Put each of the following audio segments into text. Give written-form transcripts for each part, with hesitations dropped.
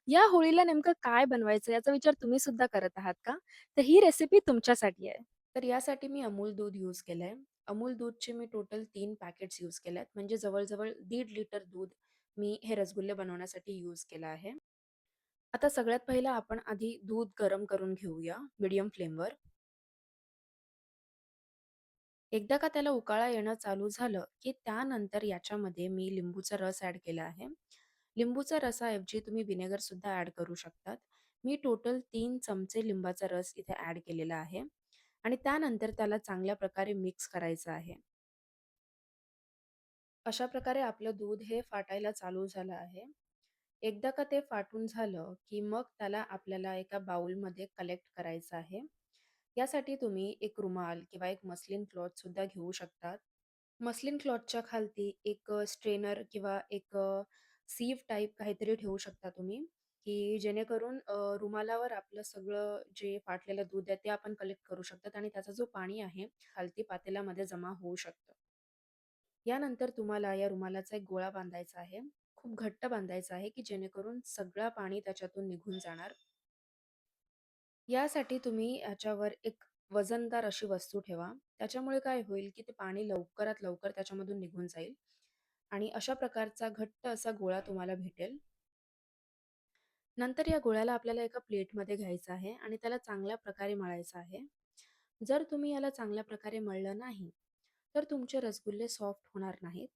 या होळीला नेमकं काय बनवायचं याचा विचार तुम्ही सुद्धा करत आहात का? तर ही रेसिपी तुमच्यासाठी आहे. तर यासाठी मी अमूल दूध यूज केलंय. अमूल दूधचे मी टोटल 3 पॅकेट्स यूज केलेत. म्हणजे जवळ-जवळ 1.5 लिटर दूध मी हे रसगुल्ले बनवण्यासाठी यूज केलं आहे. आता सगळ्यात पहिलं आपण आधी दूध गरम करून घेऊया मीडियम फ्लेमवर. एकदा का त्याला उकाळा येणं चालू झालं, की त्यानंतर याच्यामध्ये मी लिंबूचा रस ॲड केला आहे. लिंबूच्या रसाऐवजी तुम्ही व्हिनेगर सुद्धा ॲड करू शकतात. मी टोटल 3 चमचे लिंबाचा रस इथे ॲड केलेला आहे आणि त्यानंतर त्याला चांगल्या प्रकारे मिक्स करायचं आहे. अशा प्रकारे आपलं दूध हे फाटायला चालू झालं आहे. एकदा का ते फाटून झालं, की मग त्याला आपल्याला एका बाउलमध्ये कलेक्ट करायचं आहे. यासाठी तुम्ही एक रुमाल किंवा एक मस्लिन क्लॉथ सुद्धा घेऊ शकतात. मस्लिन क्लॉथच्या खालती एक स्ट्रेनर किंवा एक सीव टाइप काहीतरी ठेवू शकता तुम्ही, की जेणेकरून रुमालावर आपलं सगळं जे फाटलेलं दूध आहे ते आपण कलेक्ट करू शकतात आणि त्याचा जो पाणी आहे खालती पातेल्यामध्ये जमा होऊ शकतं. यानंतर तुम्हाला या रुमालाचा एक गोळा बांधायचा आहे. खूप घट्ट बांधायचा आहे, की जेणेकरून सगळं पाणी त्याच्यातून निघून जाणार. यासाठी तुम्ही ह्याच्यावर एक वजनदार अशी वस्तू ठेवा. त्याच्यामुळे काय होईल, की ते पाणी लवकरात लवकर त्याच्यामधून निघून जाईल आणि अशा प्रकारचा घट्ट असा गोळा तुम्हाला भेटेल. नंतर या गोळ्याला आपल्याला एका प्लेटमध्ये घ्यायचं आहे आणि त्याला चांगल्या प्रकारे मळायचं आहे. जर तुम्ही याला चांगल्या प्रकारे मळलं नाही, तर तुमचे रसगुल्ले सॉफ्ट होणार नाहीत.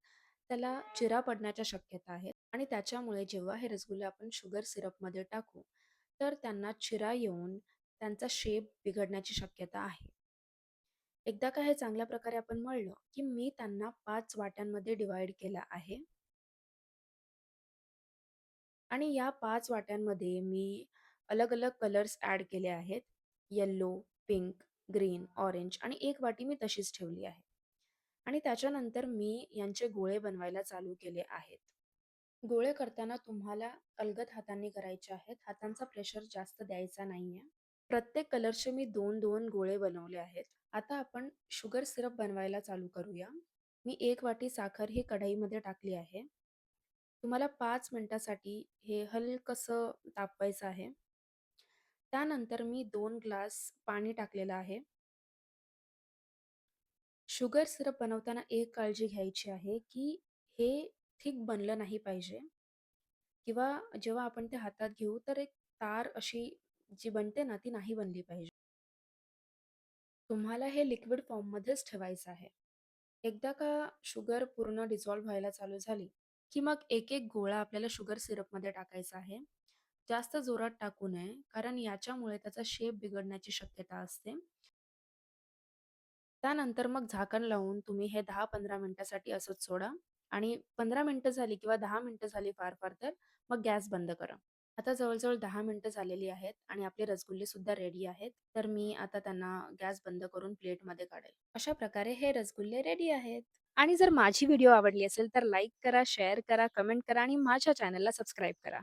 त्याला चिरा पडण्याच्या शक्यता आहेत आणि त्याच्यामुळे जेव्हा हे रसगुल्ले आपण शुगर सिरपमध्ये टाकू, तर त्यांना चिरा येऊन त्यांचा शेप बिघडण्याची शक्यता आहे. एकदा का हे चांगल्या प्रकारे आपण मळलं, की मी त्यांना 5 वाट्यांमध्ये डिव्हाईड केलं आहे. आणि या 5 वाट्यांमध्ये मी अलग-अलग कलर्स ॲड केले आहेत. येलो, पिंक, ग्रीन, ऑरेंज आणि एक वाटी मी तशीच ठेवली आहे. आणि त्याच्यानंतर मी यांचे गोळे बनवायला चालू केले आहेत. गोळे करताना तुम्हाला अलगद हातांनी करायचे आहेत. हातांचा प्रेशर जास्त द्यायचा नाहीये. प्रत्येक कलरचे मी 2-2 गोळे बनवले आहेत. आता आपण शुगर सिरप बनवायला चालू करूया. मी 1 वाटी साखर ही कढईमध्ये टाकली आहे. तुम्हाला 5 मिनिटासाठी हे हलकसं तापवायचं आहे. त्यानंतर मी 2 ग्लास पाणी टाकलेलं आहे. शुगर सिरप बनवताना एक काळजी घ्यायची आहे, की हे थिक बनलं नाही पाहिजे किंवा जेव्हा आपण ते हातात घेऊ, तर एक तार अशी जी बनते ना, ती नाही बनली पाहिजे. तुम्हाला हे लिक्विड फॉर्ममध्येच ठेवायचं आहे. एकदा का शुगर पूर्ण डिसॉल्व्ह व्हायला चालू झाली, की मग एक-एक गोळा आपल्याला शुगर सिरपमध्ये टाकायचा आहे. जास्त जोरात टाकू नये, कारण याच्यामुळे त्याचा शेप बिघडण्याची शक्यता असते. त्यानंतर मग झाकण लावून तुम्ही हे 10-15 मिनिटासाठी असंच सोडा आणि 15 मिनिटं झाली किंवा 10 मिनिटं झाली फार-फार तर मग गॅस बंद करा. आता जवळ-जवळ 10 मिनिटं झालेली आहेत आणि आपले रसगुल्ले सुद्धा रेडी आहेत. तर मी आता त्यांना गॅस बंद करून प्लेटमध्ये काढेल. अशा प्रकारे हे रसगुल्ले रेडी आहेत. आणि जर माझी व्हिडिओ आवडली असेल तर लाईक करा, शेअर करा, कमेंट करा आणि माझ्या चॅनलला सबस्क्राईब करा.